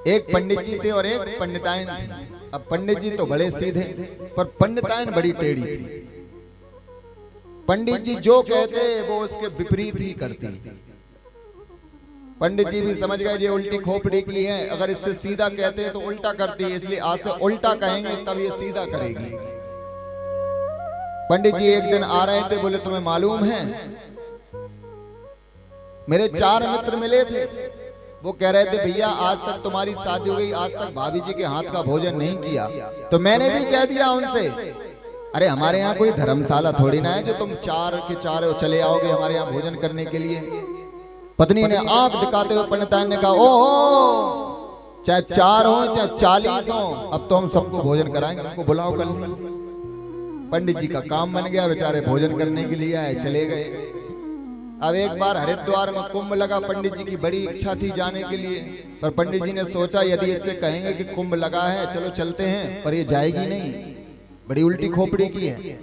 एक पंडित जी थे और एक पंडिताइन थी। अब पंडित जी तो बड़े सीधे, पर पंडिताइन बड़ी टेढ़ी थी। पंडित जी जो कहते वो उसके विपरीत ही करती। पंडित जी भी समझ गए ये उल्टी खोपड़ी की है, अगर इससे सीधा कहते हैं तो उल्टा करती है, इसलिए आज से उल्टा कहेंगे तब ये सीधा करेगी। पंडित जी एक दिन आ रहे थे, बोले तुम्हें मालूम है मेरे 4 मित्र मिले थे, वो कह रहे थे भैया आज तक तुम्हारी शादी हो गई, आज तक भाभी जी के हाथ का भोजन नहीं किया। तो मैंने भी कह दिया उनसे, अरे हमारे यहाँ कोई धर्मशाला थोड़ी ना है जो तुम 4 के 4 चले आओगे हमारे यहाँ भोजन करने के लिए। पत्नी ने आंख दिखाते हुए पंडिताइन ने कहा, ओ चाहे 4 हो चाहे 40 हो, अब तो हम सबको भोजन कराएंगे, उनको बुलाओ कल ही। पंडित जी का काम बन गया, बेचारे भोजन करने के लिए आए, चले गए। अब एक बार हरिद्वार में कुंभ लगा, पंडित जी की बड़ी इच्छा थी जाने के लिए, पर पंडित जी ने सोचा यदि इससे कहेंगे कि कुंभ लगा है चलो चलते हैं, पर ये जाएगी नहीं, बड़ी उल्टी खोपड़ी की है।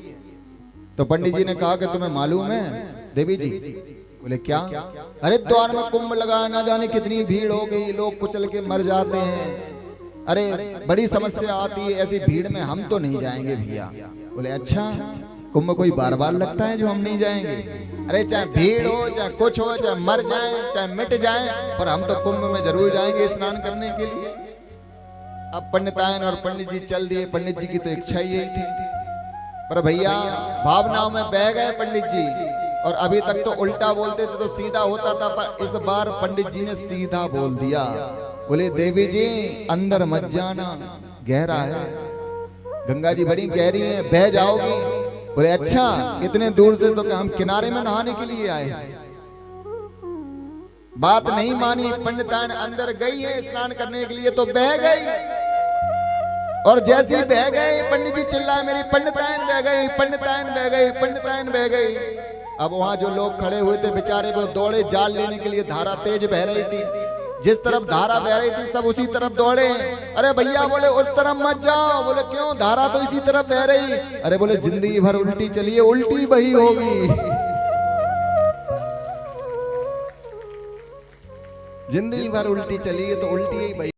तो पंडित जी ने कहा कि तुम्हें मालूम है देवी जी? बोले क्या? हरिद्वार में कुंभ लगा, ना जाने कितनी भीड़ हो गई, लोग कुचल के मर जाते हैं, अरे बड़ी समस्या आती है, ऐसी भीड़ में हम तो नहीं जाएंगे भैया। बोले अच्छा, कुंभ कोई बार बार लगता है जो हम नहीं जाएंगे? अरे चाहे भीड़ हो चाहे कुछ हो, चाहे मर जाए चाहे मिट जाए, पर हम तो कुंभ में जरूर जाएंगे स्नान करने के लिए। अब पंडिताइन और पंडित जी चल दिए, पंडित जी की तो इच्छा ही यही थी, पर भैया भावनाओं में बह गए पंडित जी, और अभी तक तो उल्टा बोलते थे तो सीधा होता था, पर इस बार पंडित जी ने सीधा बोल दिया। बोले देवी जी अंदर मत जाना, गहरा है, गंगा जी बड़ी गहरी है, बह जाओगी। बोले अच्छा, इतने दूर से तो हम किनारे में नहाने के लिए आए। बात नहीं मानी, पंडिताइन अंदर गई है स्नान करने के लिए तो बह गई, और जैसे ही बह गए पंडित जी चिल्लाए, मेरी पंडिताइन बह गई, पंडिताइन बह गई, पंडिताइन बह गई। अब वहां जो लोग खड़े हुए थे बेचारे वो दौड़े जाल लेने के लिए, धारा तेज बह रही थी, जिस तरफ धारा बह रही थी सब उसी तरफ दौड़े। अरे भैया बोले उस तरफ मत जाओ। बोले क्यों? धारा तो इसी तरफ बह रही। अरे बोले जिंदगी भर उल्टी चलिए, उल्टी बही होगी, जिंदगी भर उल्टी चलिए तो उल्टी ही बही।